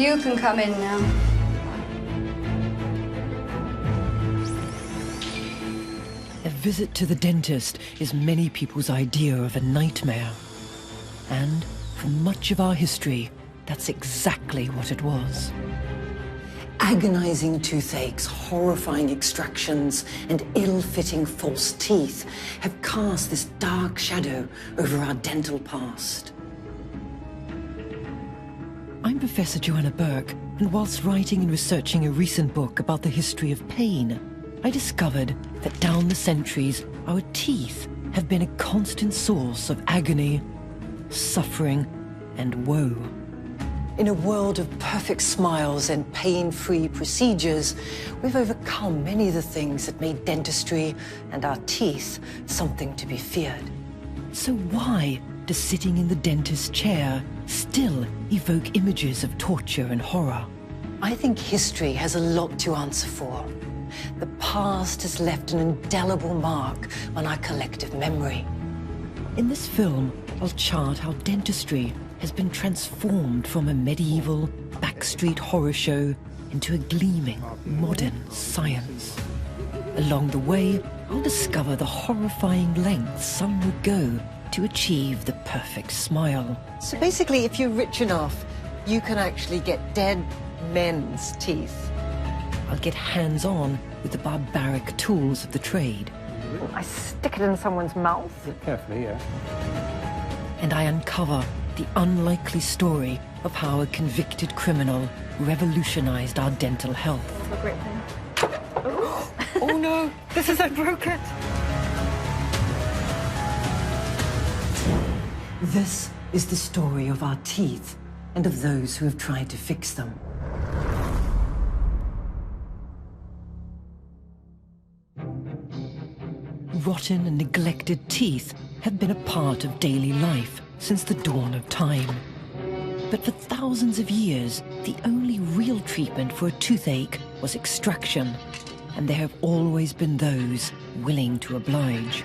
You can come in now. A visit to the dentist is many people's idea of a nightmare. And for much of our history, that's exactly what it was. Agonizing toothaches, horrifying extractions, and ill-fitting false teeth have cast this dark shadow over our dental past. I'm Professor Joanna Bourke, and whilst writing and researching a recent book about the history of pain, I discovered that down the centuries, our teeth have been a constant source of agony, suffering, and woe. In a world of perfect smiles and pain-free procedures, we've overcome many of the things that made dentistry and our teeth something to be feared. So why does sitting in the dentist's chair still evoke images of torture and horror? I think history has a lot to answer for. The past has left an indelible mark on our collective memory. In this film, I'll chart how dentistry has been transformed from a medieval backstreet horror show into a gleaming modern science. Along the way, I'll discover the horrifying lengths some would go to achieve the perfect smile. So basically, if you're rich enough, you can actually get dead men's teeth. I'll get hands-on with the barbaric tools of the trade. I stick it in someone's mouth. Carefully, yeah. And I uncover the unlikely story of how a convicted criminal revolutionized our dental health. That's a great thing. Oh no, this is, I broke it. This is the story of our teeth and of those who have tried to fix them. Rotten and neglected teeth have been a part of daily life since the dawn of time. But for thousands of years, the only real treatment for a toothache was extraction, and there have always been those willing to oblige.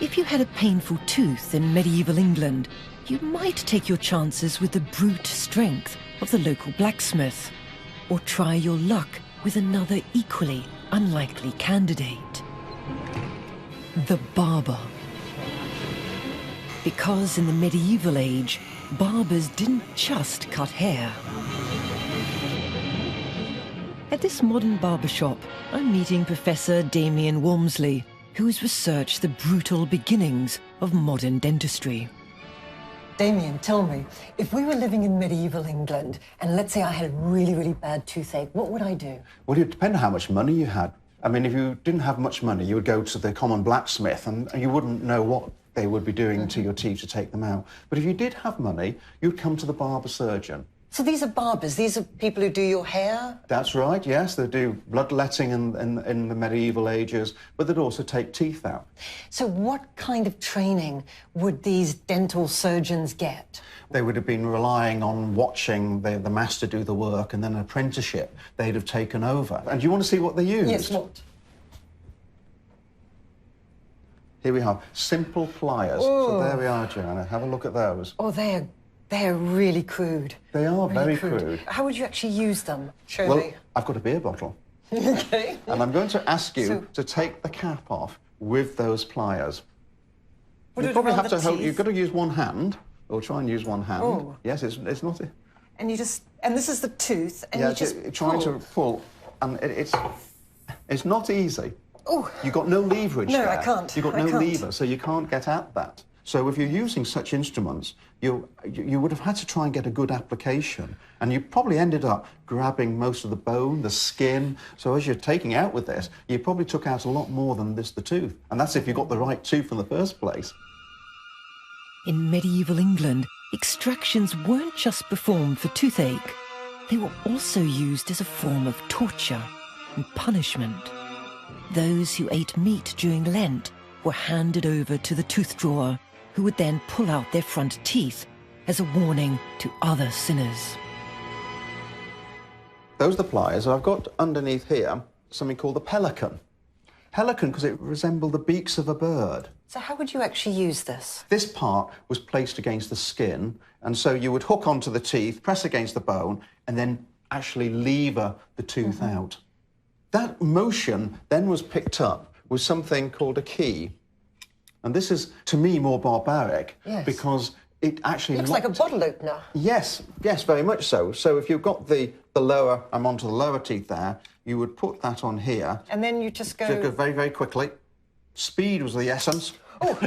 If you had a painful tooth in medieval England, you might take your chances with the brute strength of the local blacksmith, or try your luck with another equally unlikely candidate: the barber. Because in the medieval age, barbers didn't just cut hair. At this modern barbershop, I'm meeting Professor Damien Walmsley, who has researched the brutal beginnings of modern dentistry. Damien, tell me, if we were living in medieval England, and let's say I had a really, really bad toothache, what would I do? Well, it would depend on how much money you had. I mean, if you didn't have much money, you would go to the common blacksmith, and you wouldn't know what they would be doing to your teeth to take them out. But if you did have money, you'd come to the barber surgeon. So these are barbers, these are people who do your hair? That's right, yes. They do bloodletting in the medieval ages, but they'd also take teeth out. So what kind of training would these dental surgeons get? They would have been relying on watching the master do the work, and then an apprenticeship they'd have taken over. And do you want to see what they used? Yes, what? Here we have simple pliers. Oh. So there we are, Joanna. Have a look at those. Oh, they're really crude. They are Really very crude. How would you actually use them? Show Well, me. I've got a beer bottle. Okay. And I'm going to ask you So- to take the cap off with those pliers. Put You it probably around have to the hold, teeth. you've got to use one hand, or try and use one hand. Oh. Yes, it's not... And you just, and this is the tooth, and Yeah, you just trying pull. to pull, and it's not easy. Oh. You've got no leverage No, there. I can't. You've got I no can't. lever, so you can't get at that. So if you're using such instruments, you would have had to try and get a good application, and you probably ended up grabbing most of the bone, the skin. So as you're taking out with this, you probably took out a lot more than the tooth. And that's if you got the right tooth in the first place. In medieval England, extractions weren't just performed for toothache. They were also used as a form of torture and punishment. Those who ate meat during Lent were handed over to the tooth drawer, who would then pull out their front teeth as a warning to other sinners. Those are the pliers. I've got underneath here something called the pelican. Pelican, because it resembled the beaks of a bird. So how would you actually use this? This part was placed against the skin, and so you would hook onto the teeth, press against the bone, and then actually lever the tooth out. That motion then was picked up with something called a key. And this is, to me, more barbaric, because it actually looks like a bottle opener. Yes, yes, very much so. So if you've got the lower, I'm onto the lower teeth there, you would put that on here. And then you just go... Just go very, very quickly. Speed was the essence. Oh!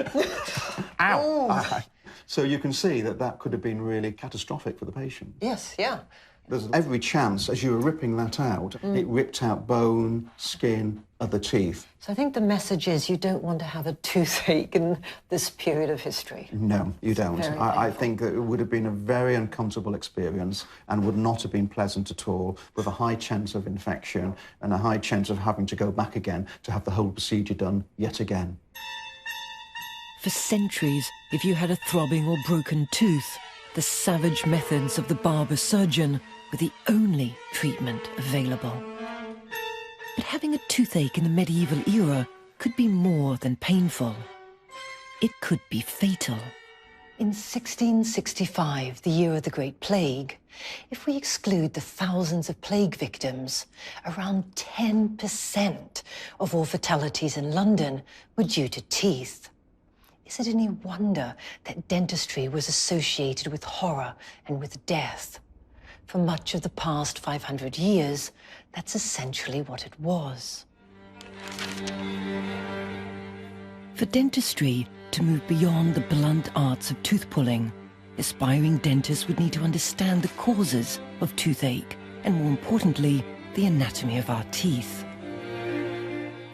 Ow! So you can see that that could have been really catastrophic for the patient. Yes, yeah. There's every chance, as you were ripping that out, it ripped out bone, skin, other teeth. So I think the message is you don't want to have a toothache in this period of history. No, you don't. Very I think that it would have been a very uncomfortable experience and would not have been pleasant at all, with a high chance of infection and a high chance of having to go back again to have the whole procedure done yet again. For centuries, if you had a throbbing or broken tooth, the savage methods of the barber surgeon were the only treatment available. But having a toothache in the medieval era could be more than painful. It could be fatal. In 1665, the year of the Great Plague, if we exclude the thousands of plague victims, around 10% of all fatalities in London were due to teeth. Is it any wonder that dentistry was associated with horror and with death? For much of the past 500 years, that's essentially what it was. For dentistry to move beyond the blunt arts of tooth pulling, aspiring dentists would need to understand the causes of toothache and, more importantly, the anatomy of our teeth.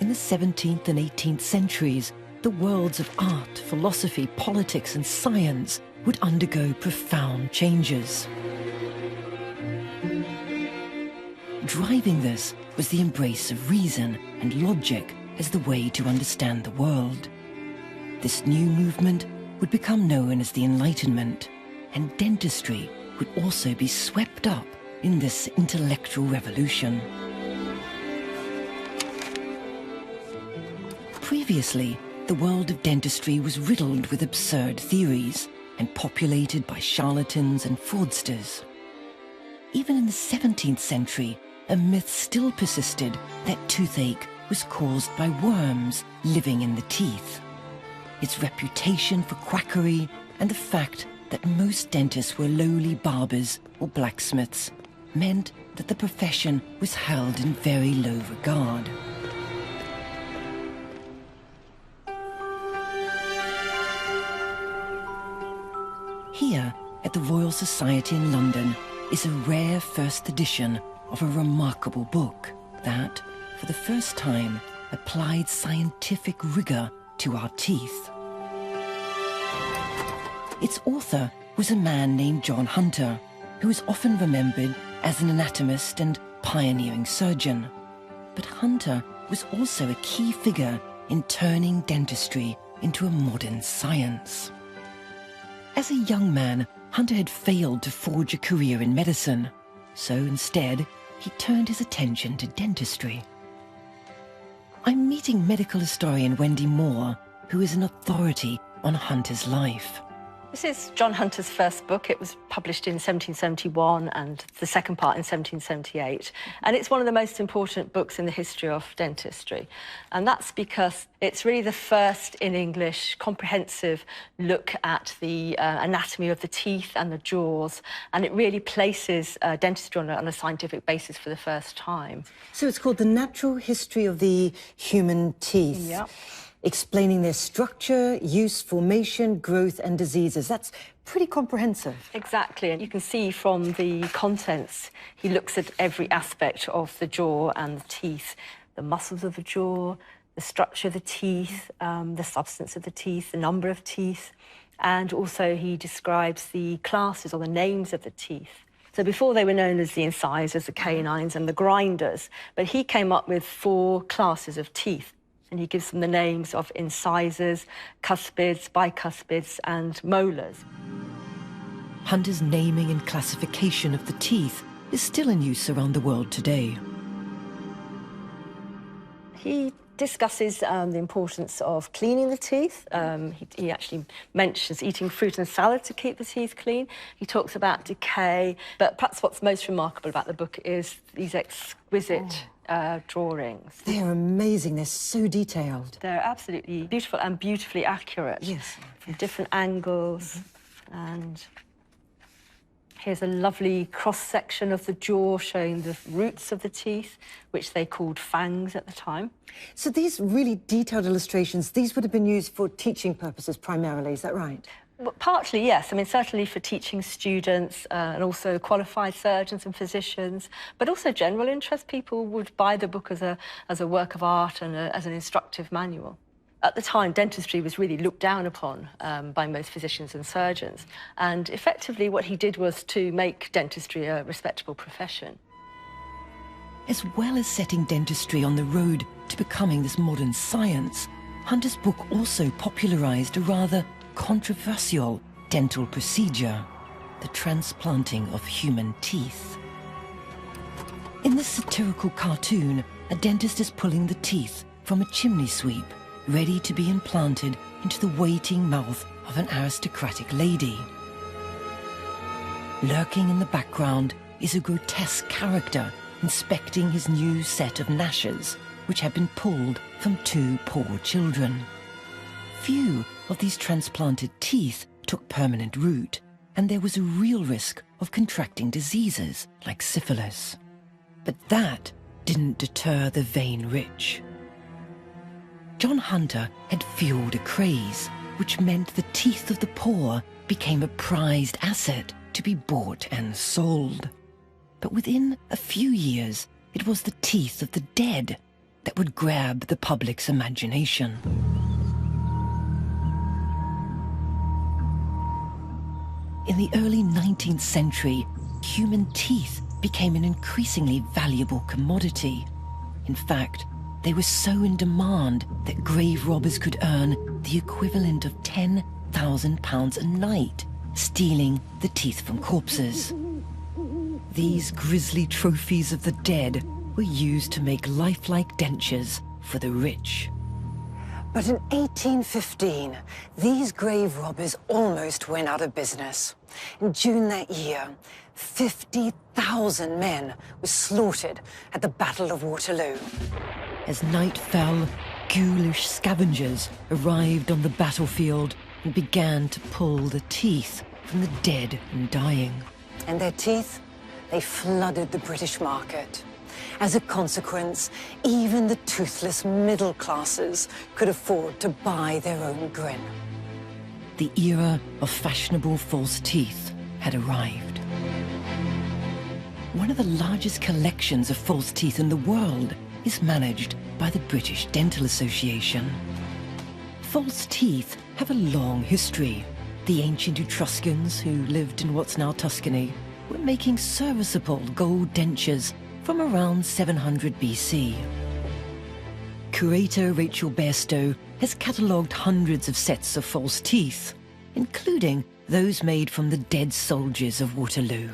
In the 17th and 18th centuries, the worlds of art, philosophy, politics, and science would undergo profound changes. Driving this was the embrace of reason and logic as the way to understand the world. This new movement would become known as the Enlightenment, and dentistry would also be swept up in this intellectual revolution. Previously, the world of dentistry was riddled with absurd theories and populated by charlatans and fraudsters. Even in the 17th century, a myth still persisted that toothache was caused by worms living in the teeth. Its reputation for quackery and the fact that most dentists were lowly barbers or blacksmiths meant that the profession was held in very low regard. Here, at the Royal Society in London, is a rare first edition of a remarkable book that, for the first time, applied scientific rigor to our teeth. Its author was a man named John Hunter, who is often remembered as an anatomist and pioneering surgeon. But Hunter was also a key figure in turning dentistry into a modern science. As a young man, Hunter had failed to forge a career in medicine, so instead, he turned his attention to dentistry. I'm meeting medical historian Wendy Moore, who is an authority on Hunter's life. This is John Hunter's first book. It was published in 1771 and the second part in 1778. And it's one of the most important books in the history of dentistry. And that's because it's really the first in English comprehensive look at the anatomy of the teeth and the jaws. And it really places dentistry on a scientific basis for the first time. So it's called The Natural History of the Human Teeth. Yep. Explaining their structure, use, formation, growth, and diseases. That's pretty comprehensive. Exactly, and you can see from the contents, he looks at every aspect of the jaw and the teeth, the muscles of the jaw, the structure of the teeth, the substance of the teeth, the number of teeth, and also he describes the classes or the names of the teeth. So before they were known as the incisors, the canines, and the grinders, but he came up with 4 classes of teeth. And he gives them the names of incisors, cuspids, bicuspids, and molars. Hunter's naming and classification of the teeth is still in use around the world today. He discusses the importance of cleaning the teeth. He actually mentions eating fruit and salad to keep the teeth clean. He talks about decay, but perhaps what's most remarkable about the book is these exquisite drawings. They're amazing. They're so detailed. They're absolutely beautiful and beautifully accurate. Yes. From different angles. And here's a lovely cross-section of the jaw showing the roots of the teeth, which they called fangs at the time. So these really detailed illustrations, these would have been used for teaching purposes primarily, is that right? Well, partly, yes. I mean, certainly for teaching students and also qualified surgeons and physicians, but also general interest. People would buy the book as a work of art and as an instructive manual. At the time, dentistry was really looked down upon by most physicians and surgeons. And effectively, what he did was to make dentistry a respectable profession. As well as setting dentistry on the road to becoming this modern science, Hunter's book also popularized a rather controversial dental procedure, the transplanting of human teeth. In this satirical cartoon, a dentist is pulling the teeth from a chimney sweep, ready to be implanted into the waiting mouth of an aristocratic lady. Lurking in the background is a grotesque character inspecting his new set of gnashes, which had been pulled from two poor children. Few of these transplanted teeth took permanent root, and there was a real risk of contracting diseases like syphilis. But that didn't deter the vain rich. John Hunter had fueled a craze, which meant the teeth of the poor became a prized asset to be bought and sold. But within a few years, it was the teeth of the dead that would grab the public's imagination. In the early 19th century, human teeth became an increasingly valuable commodity. In fact, they were so in demand that grave robbers could earn the equivalent of £10,000 a night, stealing the teeth from corpses. These grisly trophies of the dead were used to make lifelike dentures for the rich. But in 1815, these grave robbers almost went out of business. In June that year, 50,000 men were slaughtered at the Battle of Waterloo. As night fell, ghoulish scavengers arrived on the battlefield and began to pull the teeth from the dead and dying. And their teeth, they flooded the British market. As a consequence, even the toothless middle classes could afford to buy their own grin. The era of fashionable false teeth had arrived. One of the largest collections of false teeth in the world is managed by the British Dental Association. False teeth have a long history. The ancient Etruscans, who lived in what's now Tuscany, were making serviceable gold dentures from around 700 BC. Curator Rachel Bairstow has catalogued hundreds of sets of false teeth, including those made from the dead soldiers of Waterloo.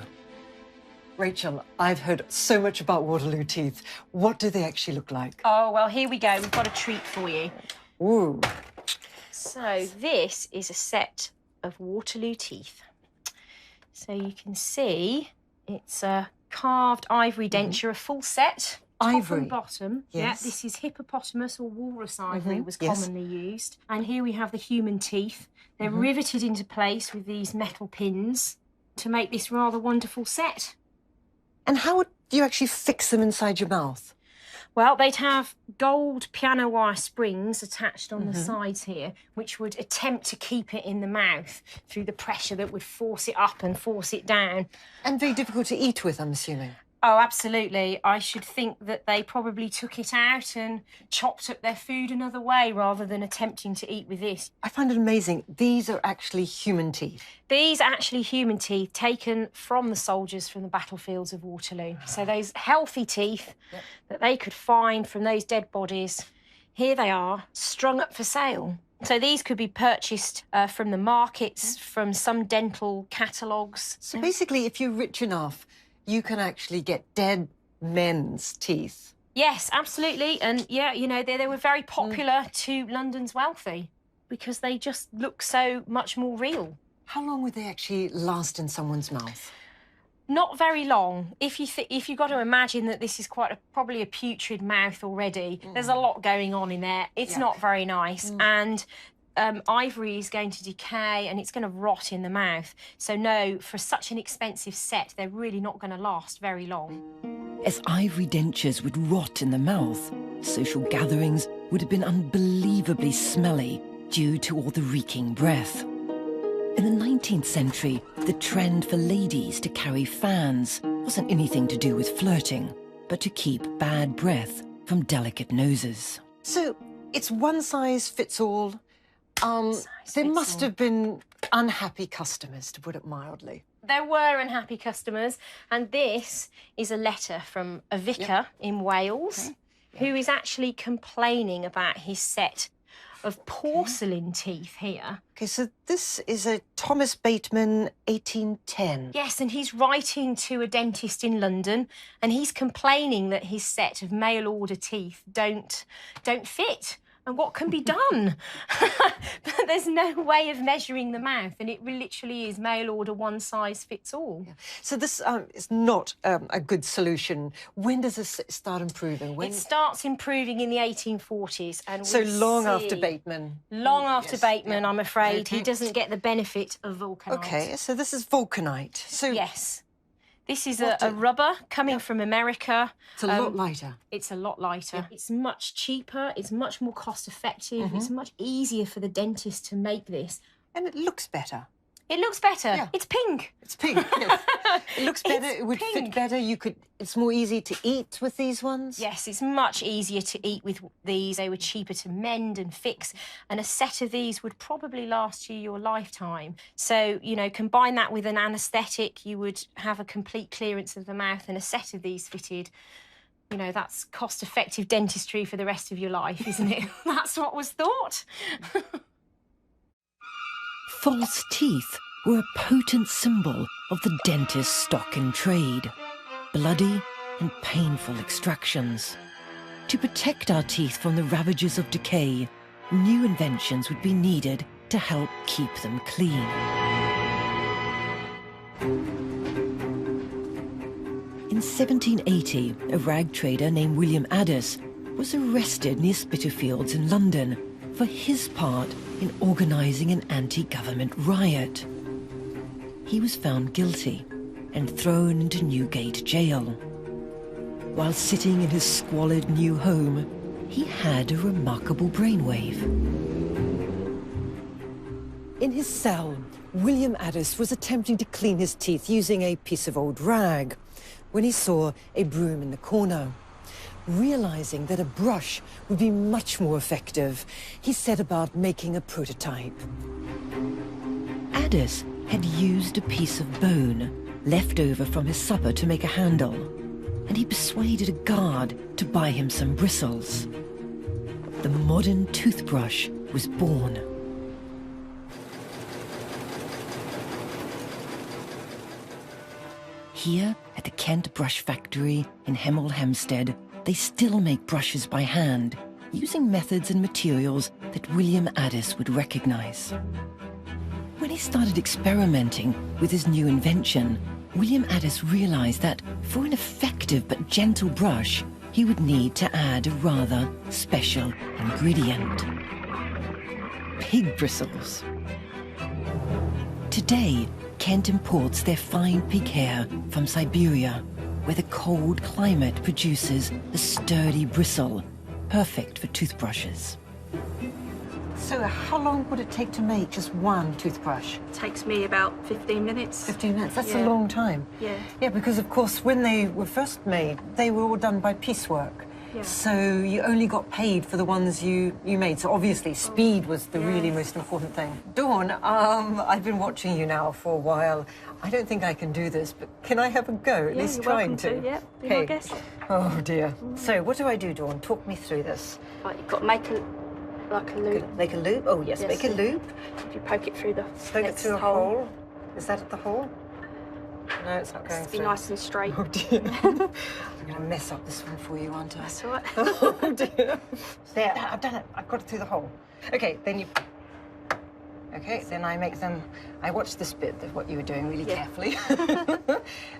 Rachel, I've heard so much about Waterloo teeth. What do they actually look like? Oh, well, here we go. We've got a treat for you. Ooh. So this is a set of Waterloo teeth. So you can see it's a carved ivory denture, a full set. Top Ivory? and bottom. Yes. Yeah, this is hippopotamus or walrus ivory was Yes. commonly used. And here we have the human teeth. They're riveted into place with these metal pins to make this rather wonderful set. And how would you actually fix them inside your mouth? Well, they'd have gold piano wire springs attached on the sides here, which would attempt to keep it in the mouth through the pressure that would force it up and force it down. And very difficult to eat with, I'm assuming. Oh, absolutely. I should think that they probably took it out and chopped up their food another way rather than attempting to eat with this. I find it amazing. These are actually human teeth. These are actually human teeth taken from the soldiers from the battlefields of Waterloo. So those healthy teeth that they could find from those dead bodies, here they are, strung up for sale. So these could be purchased from the markets, from some dental catalogues. So basically, if you're rich enough, you can actually get dead men's teeth. Yes, absolutely. And yeah, you know, they were very popular to London's wealthy because they just look so much more real. How long would they actually last in someone's mouth? Not very long. If you got to imagine that this is probably a putrid mouth already, there's a lot going on in there. It's not very nice. And ivory is going to decay and it's going to rot in the mouth. So no, for such an expensive set, they're really not going to last very long. As ivory dentures would rot in the mouth, social gatherings would have been unbelievably smelly due to all the reeking breath. In the 19th century, the trend for ladies to carry fans wasn't anything to do with flirting, but to keep bad breath from delicate noses. So it's one size fits all. There must have been unhappy customers, to put it mildly. There were unhappy customers, and this is a letter from a vicar in Wales who is actually complaining about his set of porcelain teeth here. Okay, so this is a Thomas Bateman, 1810. Yes, and he's writing to a dentist in London, and he's complaining that his set of mail-order teeth don't fit. And what can be done? But there's no way of measuring the mouth, and it literally is mail order, one size fits all. Yeah. So this is not a good solution. When does this start improving? It starts improving in the 1840s. And so long after Bateman? Long after Bateman, I'm afraid. He doesn't get the benefit of vulcanite. OK, so this is vulcanite. So yes. This is a rubber coming from America. It's a lot lighter. It's a lot lighter. Yeah. It's much cheaper. It's much more cost-effective. It's much easier for the dentist to make this. And it looks better. It looks better. Yeah. It's pink. It's pink, yes. It looks better. It would fit better. It's more easy to eat with these ones? Yes, it's much easier to eat with these. They were cheaper to mend and fix. And a set of these would probably last you your lifetime. So, you know, combine that with an anaesthetic, you would have a complete clearance of the mouth, and a set of these fitted. You know, that's cost-effective dentistry for the rest of your life, isn't it? That's what was thought. False teeth were a potent symbol of the dentist's stock in trade. Bloody and painful extractions. To protect our teeth from the ravages of decay, new inventions would be needed to help keep them clean. In 1780, a rag trader named William Addis was arrested near Spitalfields in London for his part in organising an anti-government riot. He was found guilty and thrown into Newgate jail. While sitting in his squalid new home, he had a remarkable brainwave. In his cell, William Addis was attempting to clean his teeth using a piece of old rag when he saw a broom in the corner. Realising that a brush would be much more effective, he set about making a prototype. Addis had used a piece of bone left over from his supper to make a handle, and he persuaded a guard to buy him some bristles. The modern toothbrush was born. Here at the Kent Brush Factory in Hemel Hempstead, they still make brushes by hand, using methods and materials that William Addis would recognise. When he started experimenting with his new invention, William Addis realised that for an effective but gentle brush, he would need to add a rather special ingredient: pig bristles. Today, Kent imports their fine pig hair from Siberia, where the cold climate produces a sturdy bristle, perfect for toothbrushes. So how long would it take to make just one toothbrush? It takes me about 15 minutes. 15 minutes, that's a long time. Yeah. Yeah, because of course when they were first made, they were all done by piecework. Yeah. So you only got paid for the ones you made. So obviously speed was the really most important thing. Dawn, I've been watching you now for a while. I don't think I can do this, but can I have a go, at least trying to? Yeah, you're my guest. Oh dear. So what do I do, Dawn? Talk me through this. Right, you've got to make a loop. Make a loop? Oh yes, make a loop. If you poke it through the Poke it through a hole. Is that at the hole? No, it's not going Just be through. nice and straight. Oh dear. I'm going to mess up this one for you, aren't I? That's all right. Oh dear. There, I've done it. I've got it through the hole. Okay, then you... Okay, then I make them... I watched this bit of what you were doing really carefully.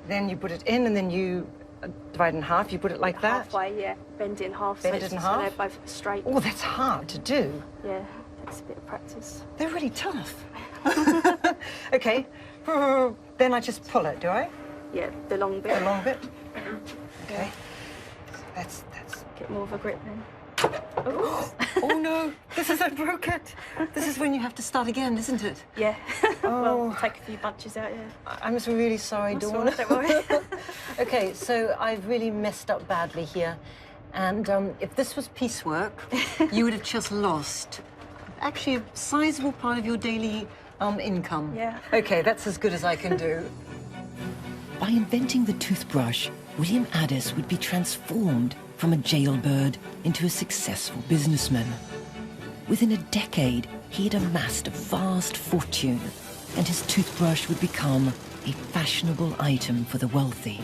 Then you put it in and then you divide in half. You put it like that. Halfway, yeah. Bend it in half. Bend it in half? So they're both straight. Oh, that's hard to do. Yeah, takes a bit of practice. They're really tough. Okay, then I just pull it, do I? Yeah, the long bit. The long bit? Okay. That's... Get more of a grip then. Oh no, I broke it. This is when you have to start again, isn't it? Yeah. Oh. Well, take a few bunches out, yeah. I'm really sorry, That's Dawn. all right, don't worry. Okay, so I've really messed up badly here. And if this was piecework, you would have just lost actually a sizable part of your daily income. Yeah. Okay, that's as good as I can do. By inventing the toothbrush, William Addis would be transformed from a jailbird into a successful businessman. Within a decade, he had amassed a vast fortune, and his toothbrush would become a fashionable item for the wealthy.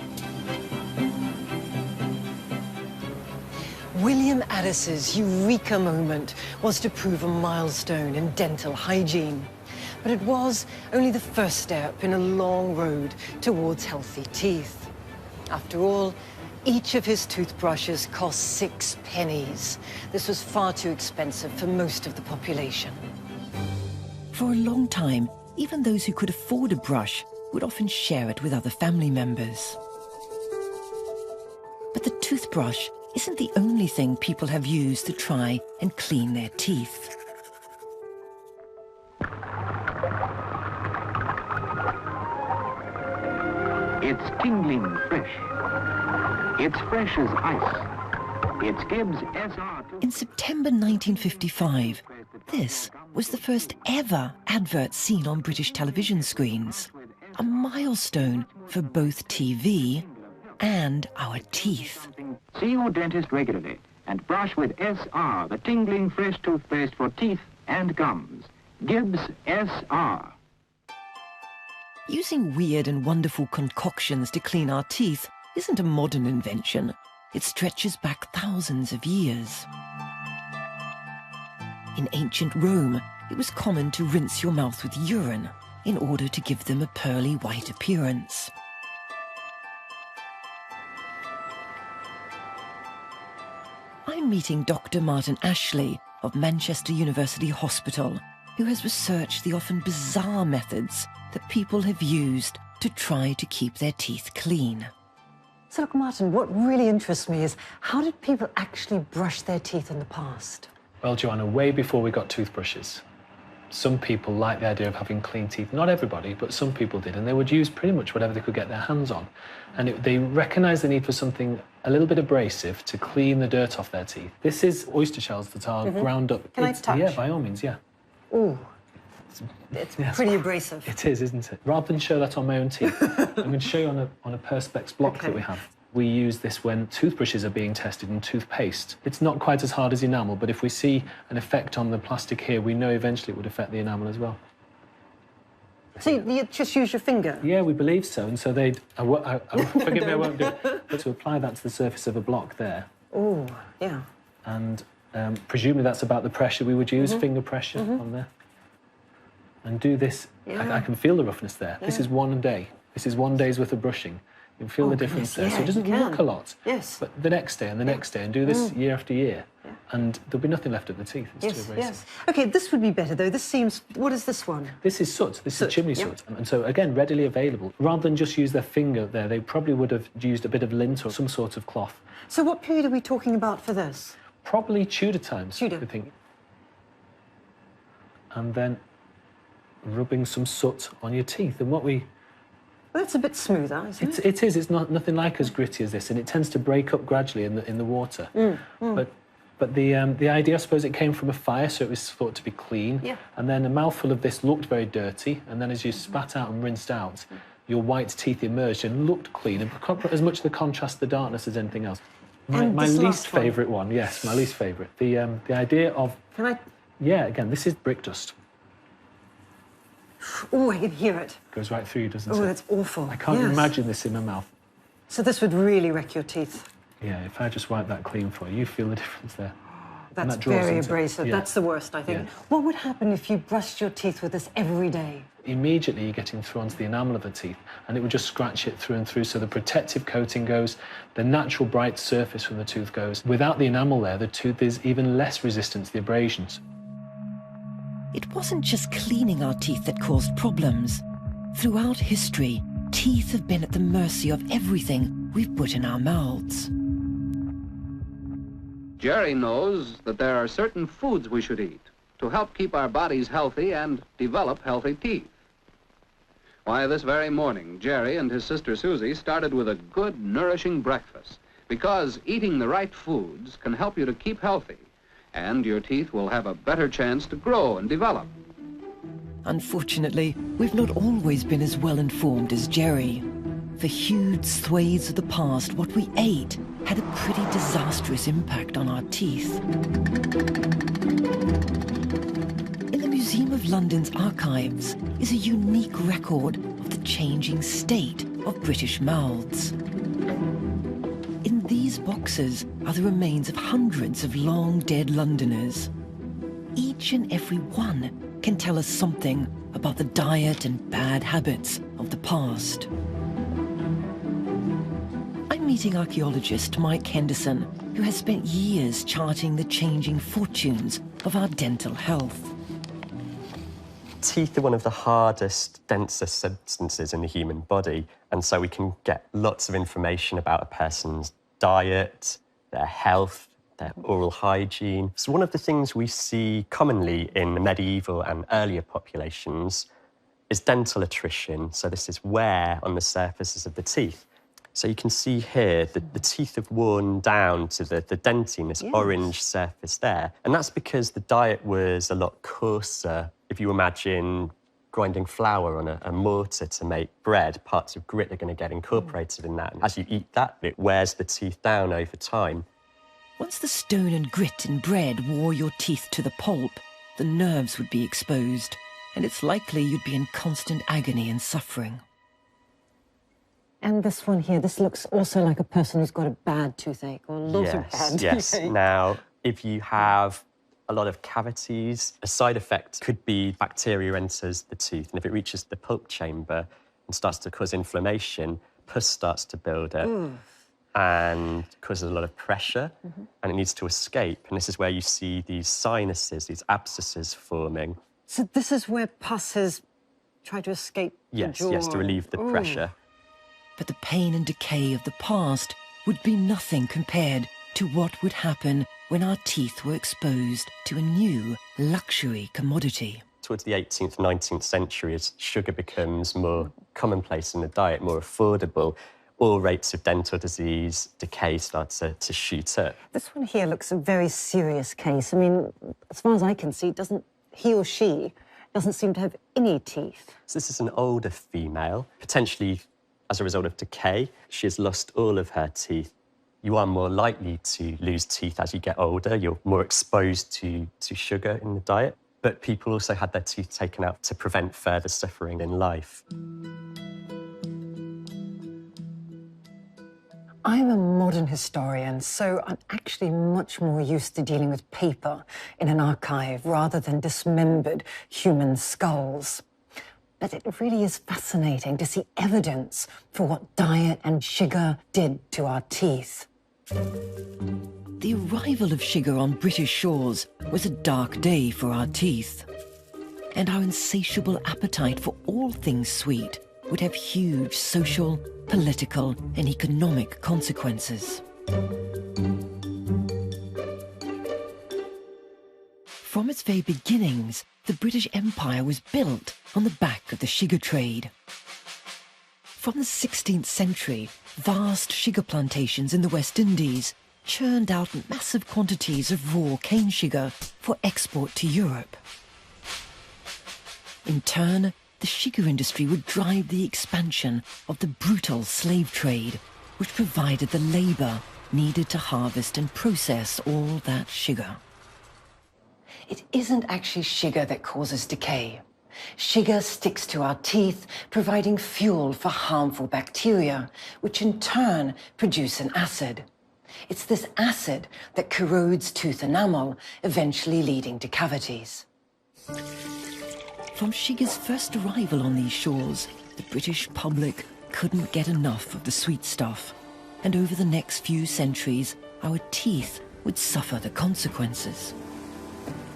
William Addis's eureka moment was to prove a milestone in dental hygiene. But it was only the first step in a long road towards healthy teeth. After all, each of his toothbrushes cost 6 pennies. This was far too expensive for most of the population. For a long time, even those who could afford a brush would often share it with other family members. But the toothbrush isn't the only thing people have used to try and clean their teeth. It's tingling fresh. It's fresh as ice. It's Gibbs SR. In September 1955, this was the first ever advert seen on British television screens. A milestone for both TV and our teeth. See your dentist regularly and brush with SR, the tingling fresh toothpaste for teeth and gums. Gibbs SR. Using weird and wonderful concoctions to clean our teeth isn't a modern invention. It stretches back thousands of years. In ancient Rome, it was common to rinse your mouth with urine in order to give them a pearly white appearance. I'm meeting Dr. Martin Ashley of Manchester University Hospital, who has researched the often bizarre methods that people have used to try to keep their teeth clean. So look, Martin, what really interests me is how did people actually brush their teeth in the past? Well, Joanna, way before we got toothbrushes, some people liked the idea of having clean teeth. Not everybody, but some people did, and they would use pretty much whatever they could get their hands on. And they recognised the need for something a little bit abrasive to clean the dirt off their teeth. This is oyster shells that are ground up. Can I touch? Yeah, by all means, yeah. Ooh, it's pretty abrasive. It is, isn't it? Rather than show that on my own teeth, I'm going to show you on a Perspex block that we have. We use this when toothbrushes are being tested and toothpaste. It's not quite as hard as enamel, but if we see an effect on the plastic here, we know eventually it would affect the enamel as well. So you just use your finger? Yeah, we believe so. And so forgive me, I won't do it. But to apply that to the surface of a block there. Oh, yeah. And presumably that's about the pressure we would use, finger pressure on there. And do this. Yeah. I can feel the roughness there. Yeah. This is 1 day. This is 1 day's worth of brushing. You can feel the difference there. So it doesn't look a lot. Yes. But the next day and the next day, and do this year after year. Yeah. And there'll be nothing left of the teeth. It's too abrasive. Yes. OK, this would be better, though. This seems... What is this one? This is soot. This is chimney soot. And so, again, readily available. Rather than just use their finger there, they probably would have used a bit of lint or some sort of cloth. So what period are we talking about for this? Probably Tudor times, I think. And then rubbing some soot on your teeth. And what we... Well, that's a bit smoother, isn't it? It is. It's not nothing like as gritty as this, and it tends to break up gradually in the water. But the idea, I suppose, it came from a fire, so it was thought to be clean. Yeah. And then a mouthful of this looked very dirty, and then as you spat out and rinsed out, your white teeth emerged and looked clean, and as much the contrast, the darkness as anything else. My least favourite one, yes, my least favourite. The idea of... Can I... Yeah, again, this is brick dust. Oh, I can hear it. Goes right through, doesn't it? Oh, that's awful. I can't imagine this in my mouth. So this would really wreck your teeth. Yeah, if I just wipe that clean for you, you feel the difference there. That's that draws very into- abrasive. yeah. That's the worst, I think. Yeah. What would happen if you brushed your teeth with this every day? Immediately you're getting through onto the enamel of the teeth, and it would just scratch it through and through, so the protective coating goes, the natural bright surface from the tooth goes. Without the enamel there, the tooth is even less resistant to the abrasions. It wasn't just cleaning our teeth that caused problems. Throughout history, teeth have been at the mercy of everything we've put in our mouths. Jerry knows that there are certain foods we should eat to help keep our bodies healthy and develop healthy teeth. Why, this very morning, Jerry and his sister Susie started with a good, nourishing breakfast, because eating the right foods can help you to keep healthy, and your teeth will have a better chance to grow and develop. Unfortunately, we've not always been as well informed as Jerry. For huge swathes of the past, what we ate had a pretty disastrous impact on our teeth. In the Museum of London's archives is a unique record of the changing state of British mouths. In these boxes are the remains of hundreds of long-dead Londoners. Each and every one can tell us something about the diet and bad habits of the past. I'm meeting archaeologist Mike Henderson, who has spent years charting the changing fortunes of our dental health. Teeth are one of the hardest, densest substances in the human body, and so we can get lots of information about a person's diet, their health, their oral hygiene. So one of the things we see commonly in the medieval and earlier populations is dental attrition. So this is wear on the surfaces of the teeth. So you can see here that the teeth have worn down to the dentine, this orange surface there. And that's because the diet was a lot coarser. If you imagine grinding flour on a mortar to make bread, parts of grit are going to get incorporated in that. And as you eat that, it wears the teeth down over time. Once the stone and grit in bread wore your teeth to the pulp, the nerves would be exposed, and it's likely you'd be in constant agony and suffering. And this one here, this looks also like a person who's got a bad toothache or a lot of bad toothache. Now, if you have a lot of cavities, a side effect could be bacteria enters the tooth, and if it reaches the pulp chamber and starts to cause inflammation, pus starts to build up and causes a lot of pressure, and it needs to escape. And this is where you see these sinuses, these abscesses forming. So this is where pus has tried to escape the jaw. Yes, to relieve the pressure. But the pain and decay of the past would be nothing compared to what would happen when our teeth were exposed to a new luxury commodity. Towards the 18th, 19th century, as sugar becomes more commonplace in the diet, more affordable, all rates of dental disease, decay start to shoot up. This one here looks a very serious case. I mean, as far as I can see, he or she doesn't seem to have any teeth. So this is an older female, potentially as a result of decay. She has lost all of her teeth. You are more likely to lose teeth as you get older. You're more exposed to sugar in the diet. But people also had their teeth taken out to prevent further suffering in life. I'm a modern historian, so I'm actually much more used to dealing with paper in an archive rather than dismembered human skulls. But it really is fascinating to see evidence for what diet and sugar did to our teeth. The arrival of sugar on British shores was a dark day for our teeth. And our insatiable appetite for all things sweet would have huge social, political, and economic consequences. From its very beginnings, the British Empire was built on the back of the sugar trade. From the 16th century, vast sugar plantations in the West Indies churned out massive quantities of raw cane sugar for export to Europe. In turn, the sugar industry would drive the expansion of the brutal slave trade, which provided the labour needed to harvest and process all that sugar. It isn't actually sugar that causes decay. Sugar sticks to our teeth, providing fuel for harmful bacteria, which in turn produce an acid. It's this acid that corrodes tooth enamel, eventually leading to cavities. From sugar's first arrival on these shores, the British public couldn't get enough of the sweet stuff. And over the next few centuries, our teeth would suffer the consequences.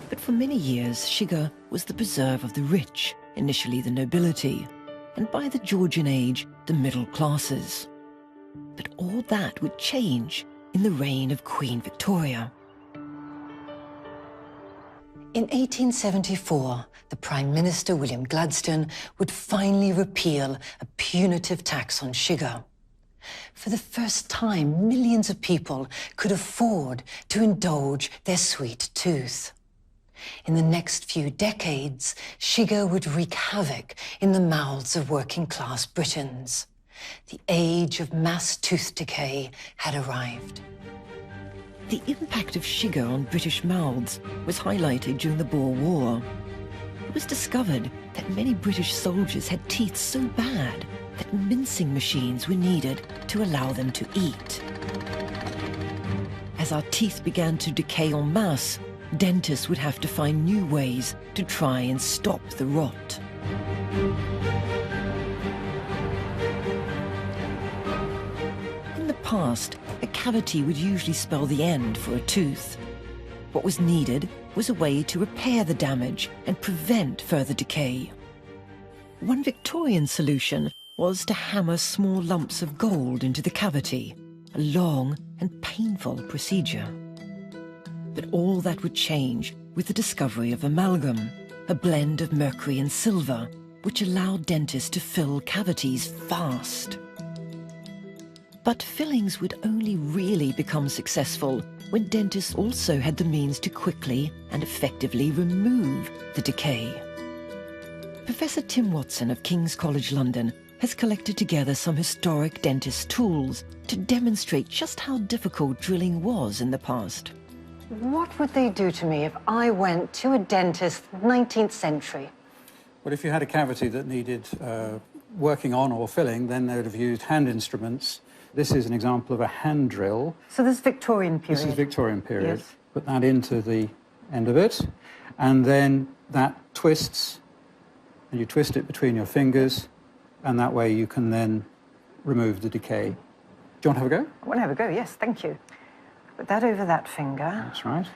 But for many years, sugar was the preserve of the rich, initially the nobility, and by the Georgian age, the middle classes. But all that would change in the reign of Queen Victoria. In 1874, the Prime Minister, William Gladstone, would finally repeal a punitive tax on sugar. For the first time, millions of people could afford to indulge their sweet tooth. In the next few decades, sugar would wreak havoc in the mouths of working-class Britons. The age of mass tooth decay had arrived. The impact of sugar on British mouths was highlighted during the Boer War. It was discovered that many British soldiers had teeth so bad that mincing machines were needed to allow them to eat. As our teeth began to decay en masse, dentists would have to find new ways to try and stop the rot. In the past, a cavity would usually spell the end for a tooth. What was needed was a way to repair the damage and prevent further decay. One Victorian solution was to hammer small lumps of gold into the cavity, a long and painful procedure. But all that would change with the discovery of amalgam, a blend of mercury and silver, which allowed dentists to fill cavities fast. But fillings would only really become successful when dentists also had the means to quickly and effectively remove the decay. Professor Tim Watson of King's College London has collected together some historic dentist tools to demonstrate just how difficult drilling was in the past. What would they do to me if I went to a dentist 19th century? Well, if you had a cavity that needed working on or filling, then they would have used hand instruments. This is an example of a hand drill. So this is Victorian period? This is Victorian period. Yes. Put that into the end of it, and then that twists, and you twist it between your fingers, and that way you can then remove the decay. Do you want to have a go? I want to have a go, yes, thank you. Put that over that finger. That's right.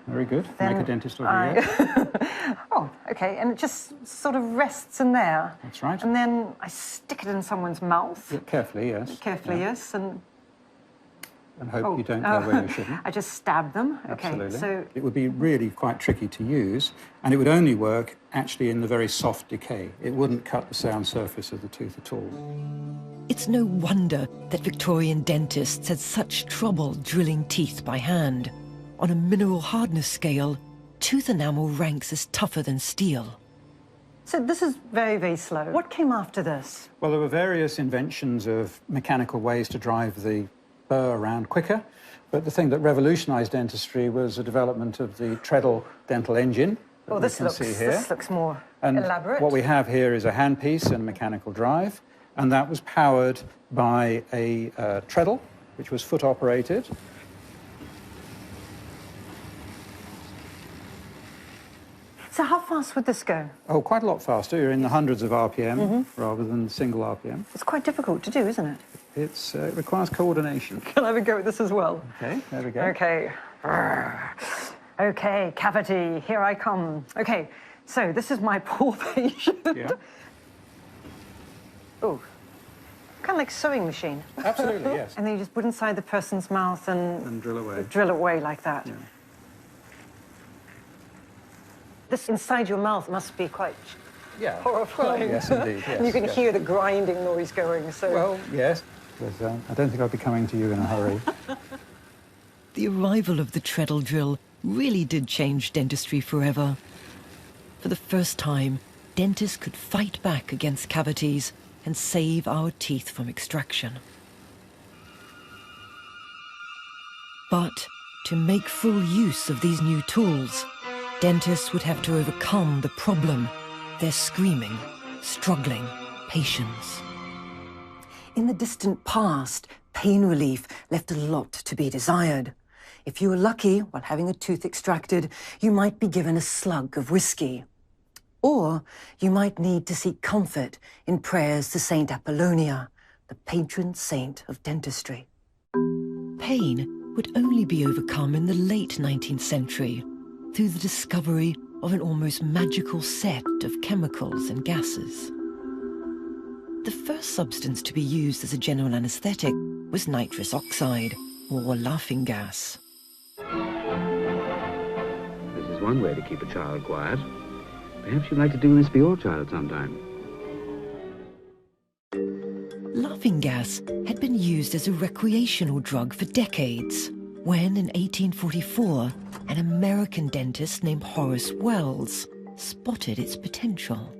Very good. Then Like a dentist over here. Oh, OK, and it just sort of rests in there. That's right. And then I stick it in someone's mouth. Yeah, carefully, yes. Carefully, Yeah. yes, and hope you don't go where you shouldn't. I just stab them. Absolutely. OK, so it would be really quite tricky to use, and it would only work actually in the very soft decay. It wouldn't cut the sound surface of the tooth at all. It's no wonder that Victorian dentists had such trouble drilling teeth by hand. On a mineral hardness scale, tooth enamel ranks as tougher than steel. So this is very, very slow. What came after this? Well, there were various inventions of mechanical ways to drive the burr around quicker, but the thing that revolutionized dentistry was the development of the treadle dental engine. Oh, this looks more elaborate. What we have here is a handpiece and a mechanical drive, and that was powered by a treadle, which was foot-operated. So how fast would this go? Oh, quite a lot faster. You're in the hundreds of RPM rather than single RPM. It's quite difficult to do, isn't it? It requires coordination. Can I have a go at this as well? Okay, there we go. Okay. Okay, cavity, here I come. Okay, so this is my poor patient. Yeah. Oh, kind of like sewing machine. Absolutely, yes. And then you just put inside the person's mouth and drill away. Drill away like that. Yeah. This inside your mouth must be quite horrifying. Well, yes, indeed. Yes, And you can yes. hear the grinding noise going. So. Well, yes. But, I don't think I'll be coming to you in a hurry. The arrival of the treadle drill really did change dentistry forever. For the first time, dentists could fight back against cavities and save our teeth from extraction. But to make full use of these new tools, dentists would have to overcome the problem They're screaming, struggling, patience. In the distant past, pain relief left a lot to be desired. If you were lucky while having a tooth extracted, you might be given a slug of whiskey. Or you might need to seek comfort in prayers to Saint Apollonia, the patron saint of dentistry. Pain would only be overcome in the late 19th century through the discovery of an almost magical set of chemicals and gases. The first substance to be used as a general anaesthetic was nitrous oxide, or laughing gas. This is one way to keep a child quiet. Perhaps you'd like to do this for your child sometime. Laughing gas had been used as a recreational drug for decades, when in 1844, an American dentist named Horace Wells spotted its potential.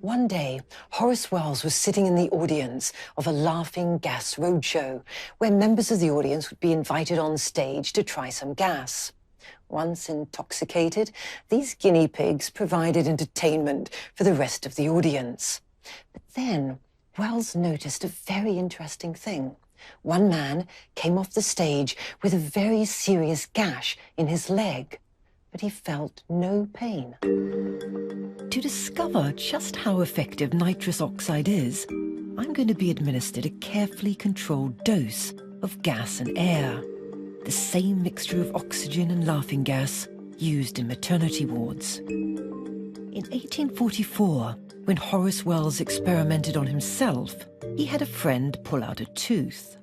One day, Horace Wells was sitting in the audience of a laughing gas roadshow, where members of the audience would be invited on stage to try some gas. Once intoxicated, these guinea pigs provided entertainment for the rest of the audience. But then, Wells noticed a very interesting thing. One man came off the stage with a very serious gash in his leg, but he felt no pain. To discover just how effective nitrous oxide is, I'm going to be administered a carefully controlled dose of gas and air, the same mixture of oxygen and laughing gas used in maternity wards. In 1844, when Horace Wells experimented on himself, he had a friend pull out a tooth.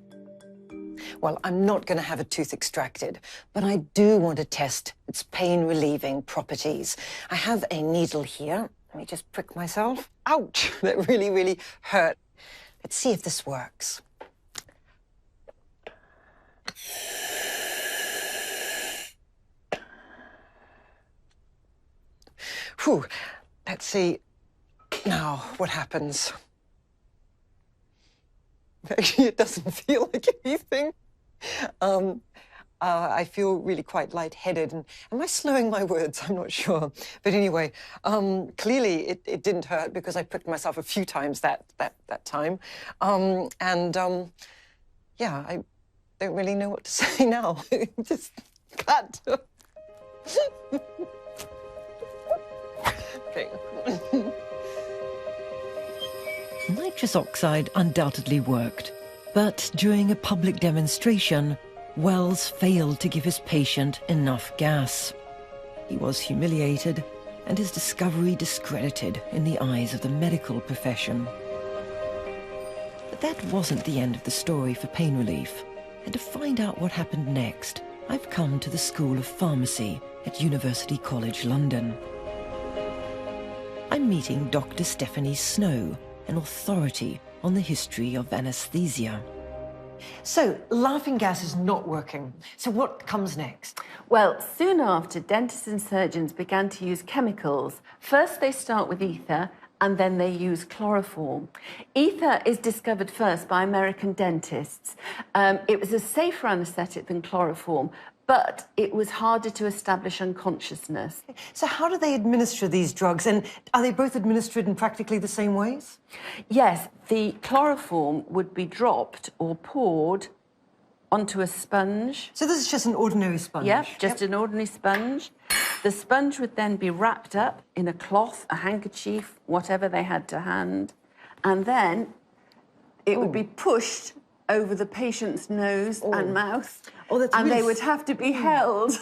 Well, I'm not going to have a tooth extracted, but I do want to test its pain-relieving properties. I have a needle here. Let me just prick myself. Ouch! That really, really hurt. Let's see if this works. Whew. Let's see now what happens. Actually, it doesn't feel like anything. I feel really quite lightheaded. And am I slurring my words? I'm not sure. But anyway, clearly it didn't hurt because I pricked myself a few times that time. Yeah, I don't really know what to say now. Just cut. Okay. Nitrous oxide undoubtedly worked, but during a public demonstration, Wells failed to give his patient enough gas. He was humiliated and his discovery discredited in the eyes of the medical profession. But that wasn't the end of the story for pain relief. And to find out what happened next, I've come to the School of Pharmacy at University College London. I'm meeting Dr. Stephanie Snow, an authority on the history of anaesthesia. So, laughing gas is not working. So what comes next? Well, soon after, dentists and surgeons began to use chemicals. First, they start with ether, and then they use chloroform. Ether is discovered first by American dentists. It was a safer anaesthetic than chloroform, but it was harder to establish unconsciousness. So how do they administer these drugs? And are they both administered in practically the same ways? Yes, the chloroform would be dropped or poured onto a sponge. So this is just an ordinary sponge? Yep, just an ordinary sponge. The sponge would then be wrapped up in a cloth, a handkerchief, whatever they had to hand, and then it would be pushed over the patient's nose and mouth, and really they would have to be held.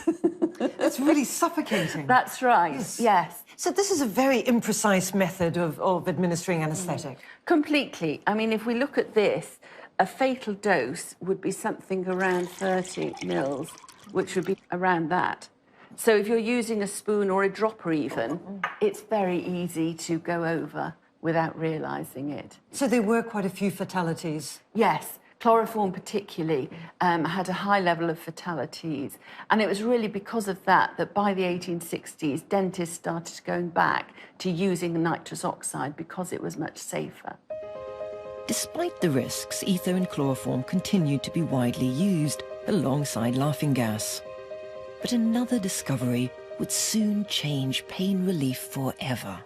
That's really suffocating. That's right, yes. So this is a very imprecise method of administering anaesthetic. Completely. I mean, if we look at this, a fatal dose would be something around 30 mils, which would be around that. So if you're using a spoon or a dropper even, it's very easy to go over without realising it. So there were quite a few fatalities? Yes. Chloroform particularly had a high level of fatalities. And it was really because of that that by the 1860s, dentists started going back to using nitrous oxide because it was much safer. Despite the risks, ether and chloroform continued to be widely used alongside laughing gas. But another discovery would soon change pain relief forever.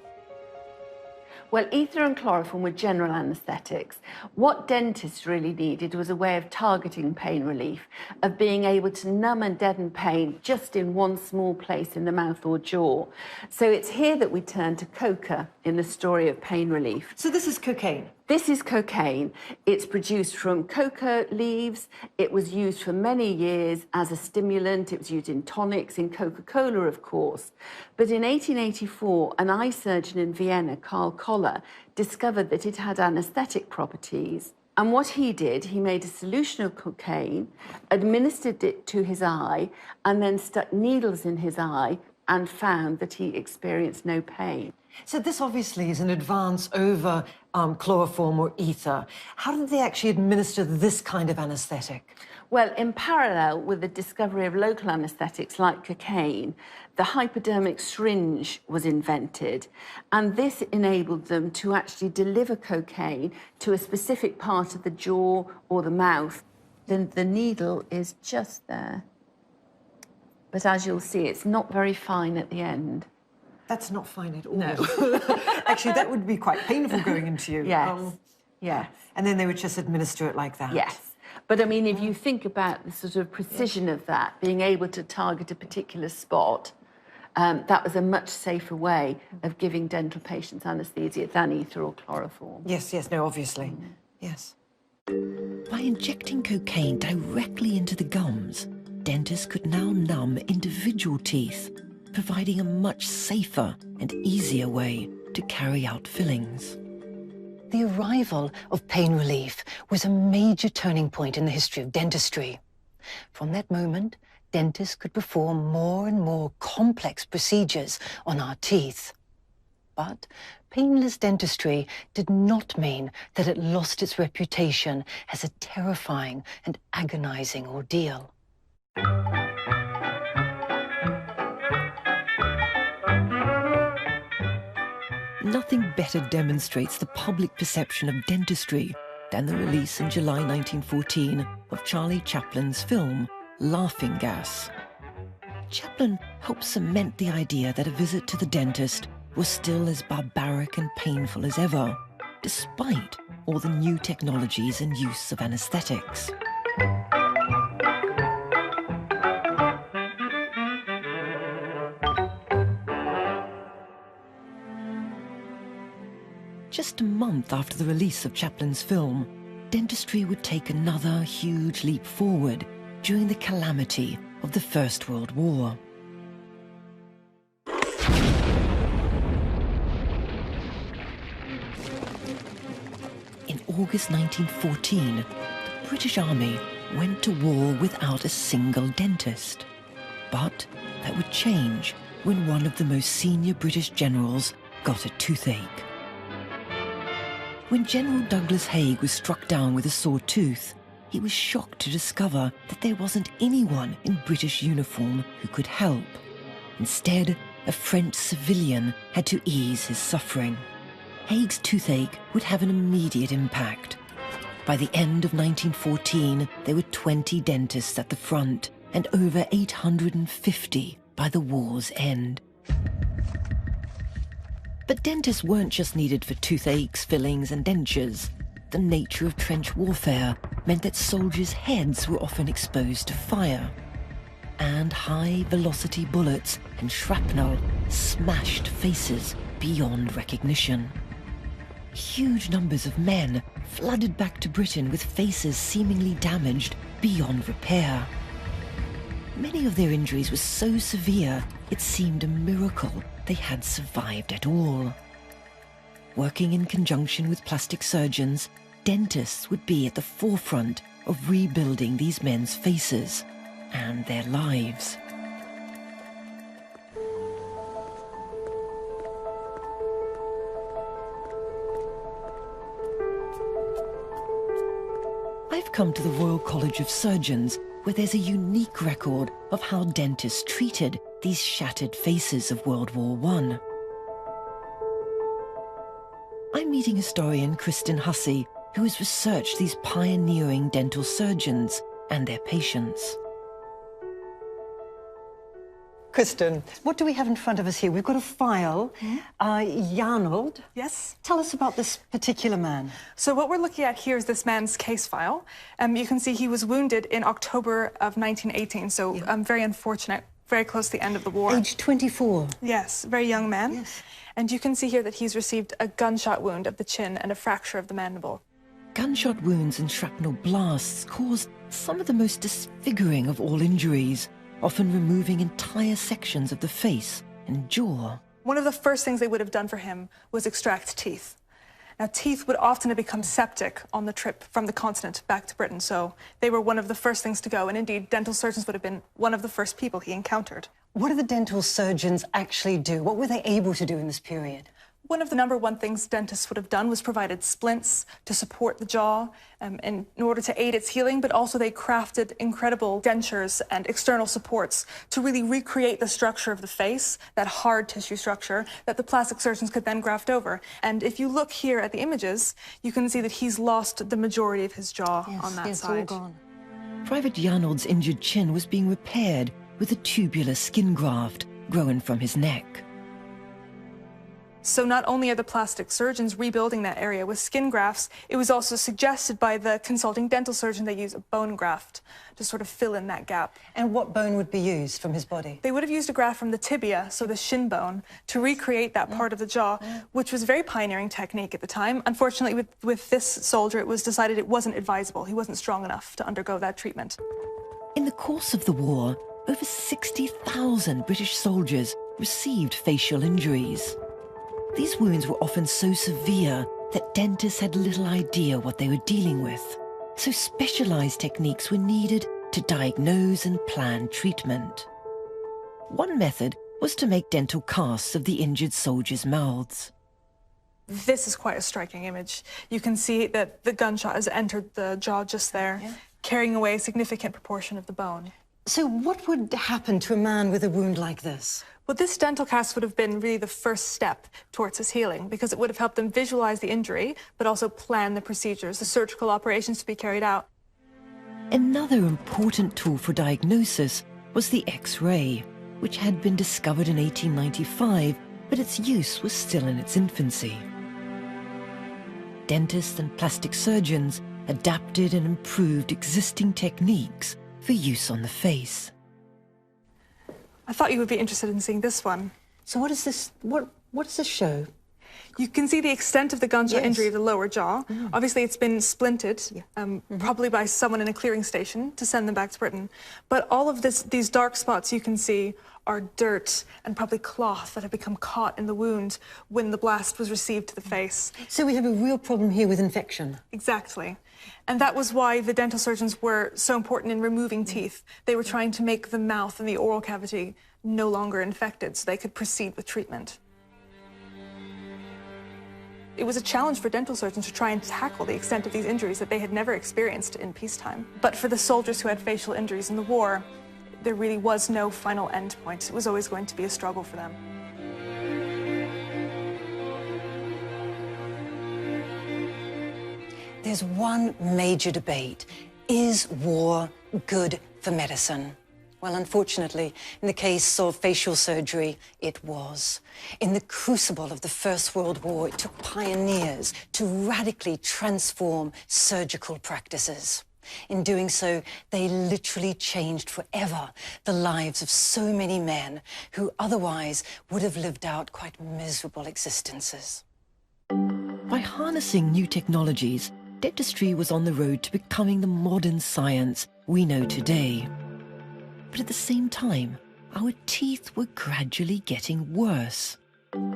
Well, ether and chloroform were general anaesthetics. What dentists really needed was a way of targeting pain relief, of being able to numb and deaden pain just in one small place in the mouth or jaw. So it's here that we turn to coca in the story of pain relief. So this is cocaine? This is cocaine. It's produced from coca leaves. It was used for many years as a stimulant. It was used in tonics, in Coca-Cola, of course. But in 1884, an eye surgeon in Vienna, Karl Koller, discovered that it had anaesthetic properties. And what he did, he made a solution of cocaine, administered it to his eye, and then stuck needles in his eye and found that he experienced no pain. So this obviously is an advance over chloroform or ether. How did they actually administer this kind of anaesthetic? Well, in parallel with the discovery of local anaesthetics like cocaine, the hypodermic syringe was invented, and this enabled them to actually deliver cocaine to a specific part of the jaw or the mouth. Then the needle is just there. But as you'll see, it's not very fine at the end. That's not fine at all. No. Actually, that would be quite painful going into you. Yes, yes. And then they would just administer it like that? Yes. But, I mean, if you think about the sort of precision of that, being able to target a particular spot, that was a much safer way of giving dental patients anaesthesia than ether or chloroform. Yes, yes, no, obviously. Yes. By injecting cocaine directly into the gums, dentists could now numb individual teeth, providing a much safer and easier way to carry out fillings. The arrival of pain relief was a major turning point in the history of dentistry. From that moment, dentists could perform more and more complex procedures on our teeth. But painless dentistry did not mean that it lost its reputation as a terrifying and agonizing ordeal. Nothing better demonstrates the public perception of dentistry than the release in July 1914 of Charlie Chaplin's film, Laughing Gas. Chaplin helped cement the idea that a visit to the dentist was still as barbaric and painful as ever, despite all the new technologies and use of anesthetics. Just a month after the release of Chaplin's film, dentistry would take another huge leap forward during the calamity of the First World War. In August 1914, the British Army went to war without a single dentist. But that would change when one of the most senior British generals got a toothache. When General Douglas Haig was struck down with a sore tooth, he was shocked to discover that there wasn't anyone in British uniform who could help. Instead, a French civilian had to ease his suffering. Haig's toothache would have an immediate impact. By the end of 1914, there were 20 dentists at the front and over 850 by the war's end. But dentists weren't just needed for toothaches, fillings, and dentures. The nature of trench warfare meant that soldiers' heads were often exposed to fire. And high-velocity bullets and shrapnel smashed faces beyond recognition. Huge numbers of men flooded back to Britain with faces seemingly damaged beyond repair. Many of their injuries were so severe, it seemed a miracle they had survived at all. Working in conjunction with plastic surgeons, dentists would be at the forefront of rebuilding these men's faces and their lives. I've come to the Royal College of Surgeons, where there's a unique record of how dentists treated these shattered faces of World War I. I'm meeting historian Kristen Hussey, who has researched these pioneering dental surgeons and their patients. Kristen, what do we have in front of us here? We've got a file. Jarnold. Yes? Tell us about this particular man. So what we're looking at here is this man's case file. You can see he was wounded in October of 1918, so very unfortunate, very close to the end of the war. Age 24. Yes, very young man. Yes. And you can see here that he's received a gunshot wound of the chin and a fracture of the mandible. Gunshot wounds and shrapnel blasts caused some of the most disfiguring of all injuries, often removing entire sections of the face and jaw. One of the first things they would have done for him was extract teeth. Now, teeth would often have become septic on the trip from the continent back to Britain, so they were one of the first things to go, and indeed, dental surgeons would have been one of the first people he encountered. What did the dental surgeons actually do? What were they able to do in this period? One of the #1 things dentists would have done was provided splints to support the jaw in order to aid its healing, but also they crafted incredible dentures and external supports to really recreate the structure of the face, that hard tissue structure that the plastic surgeons could then graft over. And if you look here at the images, you can see that he's lost the majority of his jaw on that side. It's all gone. Private Jarnold's injured chin was being repaired with a tubular skin graft growing from his neck. So not only are the plastic surgeons rebuilding that area with skin grafts, it was also suggested by the consulting dental surgeon they use a bone graft to sort of fill in that gap. And what bone would be used from his body? They would have used a graft from the tibia, so the shin bone, to recreate that part of the jaw, which was a very pioneering technique at the time. Unfortunately, with this soldier, it was decided it wasn't advisable. He wasn't strong enough to undergo that treatment. In the course of the war, over 60,000 British soldiers received facial injuries. These wounds were often so severe that dentists had little idea what they were dealing with, so specialized techniques were needed to diagnose and plan treatment. One method was to make dental casts of the injured soldiers' mouths. This is quite a striking image. You can see that the gunshot has entered the jaw just there, carrying away a significant proportion of the bone. So what would happen to a man with a wound like this? Well, this dental cast would have been really the first step towards his healing because it would have helped them visualize the injury, but also plan the procedures, the surgical operations to be carried out. Another important tool for diagnosis was the X-ray, which had been discovered in 1895, but its use was still in its infancy. Dentists and plastic surgeons adapted and improved existing techniques for use on the face. I thought you would be interested in seeing this one. So what is this? What does this show? You can see the extent of the gunshot injury of the lower jaw. Obviously, it's been splinted, probably by someone in a clearing station to send them back to Britain. But all of these dark spots you can see are dirt and probably cloth that have become caught in the wound when the blast was received to the face. So we have a real problem here with infection. Exactly. And that was why the dental surgeons were so important in removing teeth. They were trying to make the mouth and the oral cavity no longer infected so they could proceed with treatment. It was a challenge for dental surgeons to try and tackle the extent of these injuries that they had never experienced in peacetime. But for the soldiers who had facial injuries in the war, there really was no final end point. It was always going to be a struggle for them. There's one major debate. Is war good for medicine? Well, unfortunately, in the case of facial surgery, it was. In the crucible of the First World War, it took pioneers to radically transform surgical practices. In doing so, they literally changed forever the lives of so many men who otherwise would have lived out quite miserable existences. By harnessing new technologies, dentistry was on the road to becoming the modern science we know today. But at the same time, our teeth were gradually getting worse.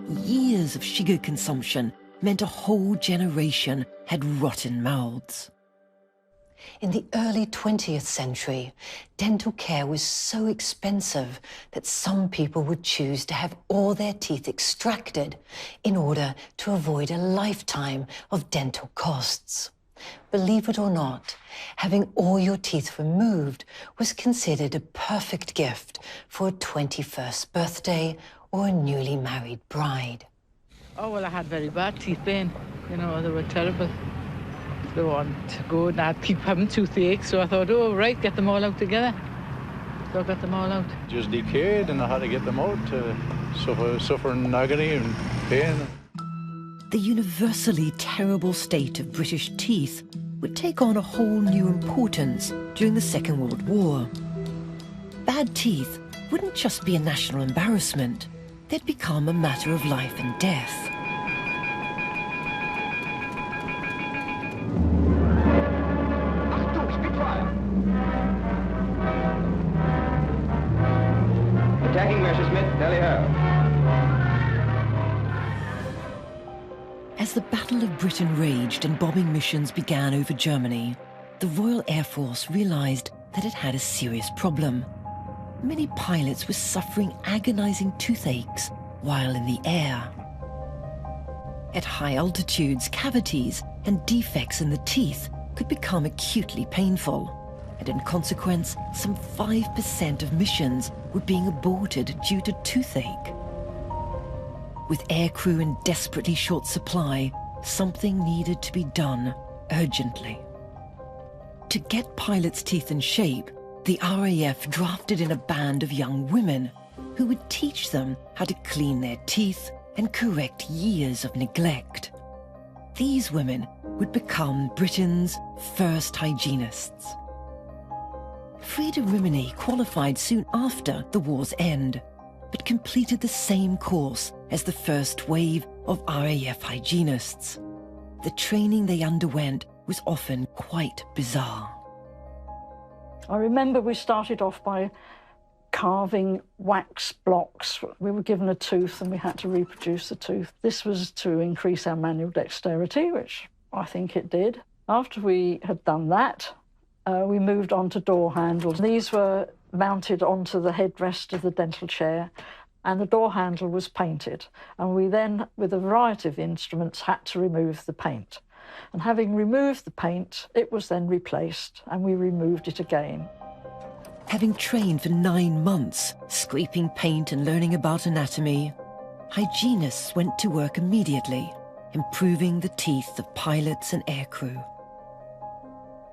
Years of sugar consumption meant a whole generation had rotten mouths. In the early 20th century, dental care was so expensive that some people would choose to have all their teeth extracted in order to avoid a lifetime of dental costs. Believe it or not, having all your teeth removed was considered a perfect gift for a 21st birthday or a newly married bride. Oh, well, I had very bad teeth pain. You know, they were terrible. They weren't good, and I'd keep having toothache, so I thought, oh, right, get them all out together. So I got them all out. Just decayed, and I had to get them out, suffering agony and pain. The universally terrible state of British teeth would take on a whole new importance during the Second World War. Bad teeth wouldn't just be a national embarrassment, they'd become a matter of life and death. Attacking Messerschmitt, Delhi Ho. As the Battle of Britain raged and bombing missions began over Germany, the Royal Air Force realized that it had a serious problem. Many pilots were suffering agonizing toothaches while in the air. At high altitudes, cavities and defects in the teeth could become acutely painful, and in consequence, some 5% of missions were being aborted due to toothache. With aircrew in desperately short supply, something needed to be done urgently. To get pilots' teeth in shape, the RAF drafted in a band of young women who would teach them how to clean their teeth and correct years of neglect. These women would become Britain's first hygienists. Frida Rimini qualified soon after the war's end, but completed the same course as the first wave of RAF hygienists. The training they underwent was often quite bizarre. I remember we started off by carving wax blocks. We were given a tooth and we had to reproduce the tooth. This was to increase our manual dexterity, which I think it did. After we had done that, we moved on to door handles. These were mounted onto the headrest of the dental chair, and the door handle was painted. And we then, with a variety of instruments, had to remove the paint. And having removed the paint, it was then replaced, and we removed it again. Having trained for 9 months, scraping paint and learning about anatomy, hygienists went to work immediately, improving the teeth of pilots and aircrew.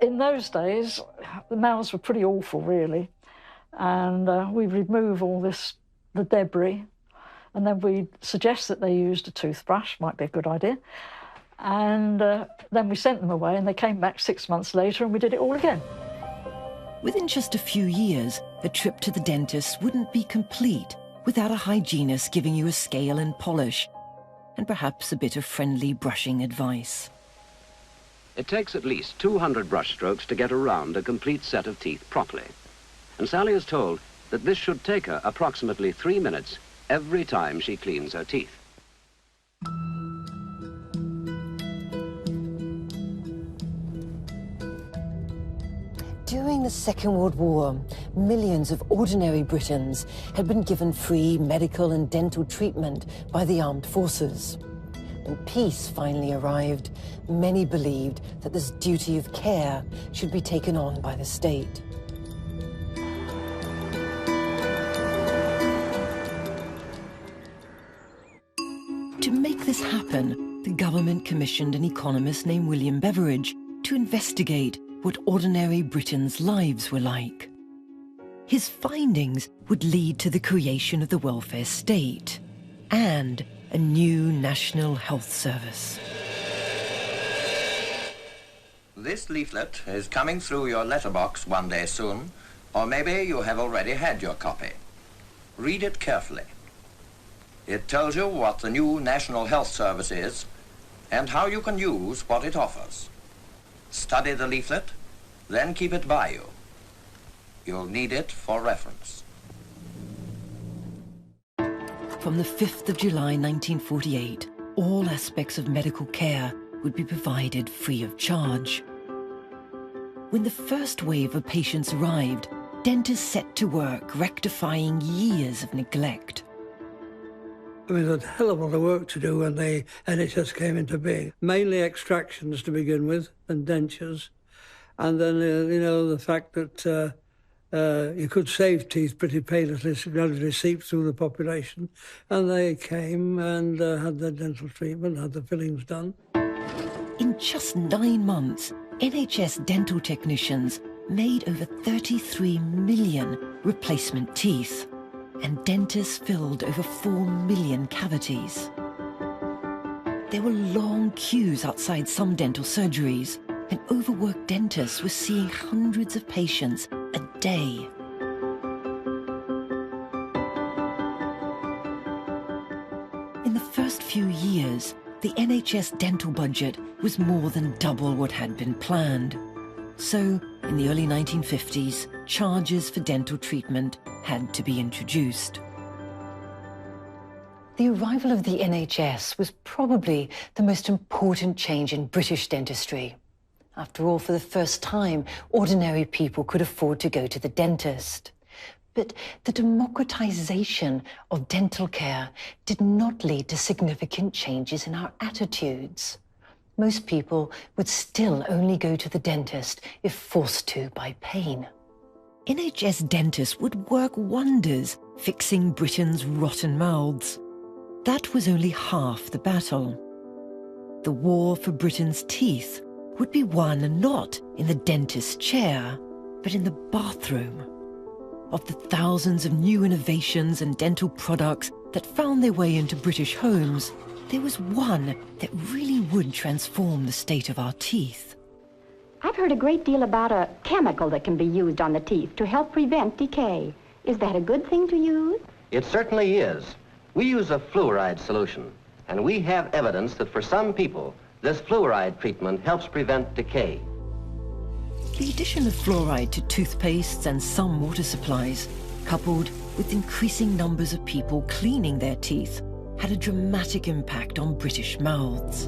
In those days, the mouths were pretty awful, really. And we'd remove all the debris, and then we'd suggest that they used a toothbrush, might be a good idea. And then we sent them away, and they came back 6 months later, and we did it all again. Within just a few years, a trip to the dentist wouldn't be complete without a hygienist giving you a scale and polish, and perhaps a bit of friendly brushing advice. It takes at least 200 brush strokes to get around a complete set of teeth properly. And Sally is told that this should take her approximately 3 minutes every time she cleans her teeth. During the Second World War, millions of ordinary Britons had been given free medical and dental treatment by the armed forces. When peace finally arrived, many believed that this duty of care should be taken on by the state. To make this happen, the government commissioned an economist named William Beveridge to investigate what ordinary Britons' lives were like. His findings would lead to the creation of the welfare state and a new National Health Service. This leaflet is coming through your letterbox one day soon, or maybe you have already had your copy. Read it carefully. It tells you what the new National Health Service is and how you can use what it offers. Study the leaflet, then keep it by you. You'll need it for reference. From the 5th of July 1948, all aspects of medical care would be provided free of charge. When the first wave of patients arrived, dentists set to work rectifying years of neglect. There was a hell of a lot of work to do when the NHS came into being. Mainly extractions to begin with, and dentures. And then, the fact that you could save teeth pretty painlessly, so gradually seep through the population. And they came and had their dental treatment, had the fillings done. In just 9 months, NHS dental technicians made over 33 million replacement teeth, and dentists filled over 4 million cavities. There were long queues outside some dental surgeries, and overworked dentists were seeing hundreds of patients a day. In the first few years, the NHS dental budget was more than double what had been planned. So, in the early 1950s, charges for dental treatment had to be introduced. The arrival of the NHS was probably the most important change in British dentistry. After all, for the first time, ordinary people could afford to go to the dentist. But the democratization of dental care did not lead to significant changes in our attitudes. Most people would still only go to the dentist if forced to by pain. NHS dentists would work wonders fixing Britain's rotten mouths. That was only half the battle. The war for Britain's teeth would be won not in the dentist's chair, but in the bathroom. Of the thousands of new innovations and dental products that found their way into British homes, there was one that really would transform the state of our teeth. I've heard a great deal about a chemical that can be used on the teeth to help prevent decay. Is that a good thing to use? It certainly is. We use a fluoride solution, and we have evidence that for some people, this fluoride treatment helps prevent decay. The addition of fluoride to toothpastes and some water supplies, coupled with increasing numbers of people cleaning their teeth, had a dramatic impact on British mouths.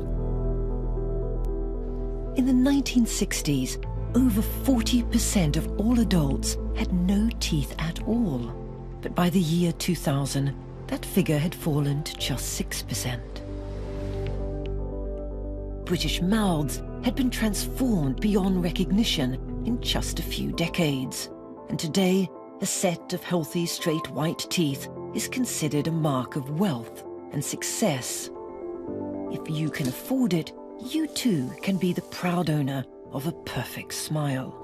In the 1960s, over 40% of all adults had no teeth at all. But by the year 2000, that figure had fallen to just 6%. British mouths had been transformed beyond recognition in just a few decades. And today, a set of healthy, straight white teeth is considered a mark of wealth and success. If you can afford it, you too can be the proud owner of a perfect smile.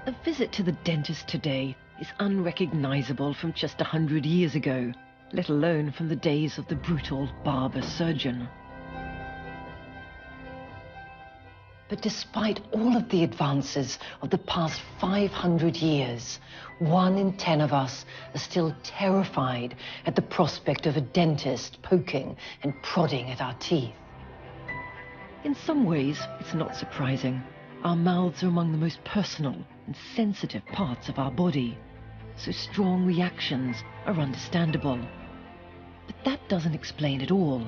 A visit to the dentist today is unrecognizable from just 100 years ago, let alone from the days of the brutal barber surgeon. But despite all of the advances of the past 500 years, 1 in 10 of us are still terrified at the prospect of a dentist poking and prodding at our teeth. In some ways, it's not surprising. Our mouths are among the most personal and sensitive parts of our body, so strong reactions are understandable. But that doesn't explain it all.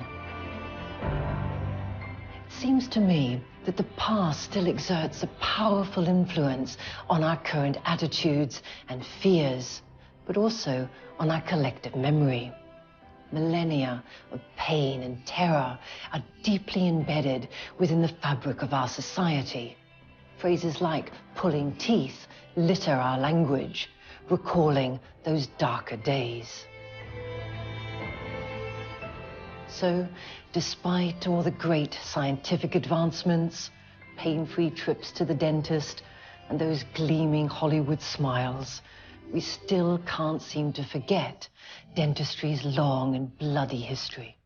It seems to me that the past still exerts a powerful influence on our current attitudes and fears, but also on our collective memory. Millennia of pain and terror are deeply embedded within the fabric of our society. Phrases like pulling teeth litter our language, recalling those darker days. So, despite all the great scientific advancements, pain-free trips to the dentist, and those gleaming Hollywood smiles, we still can't seem to forget dentistry's long and bloody history.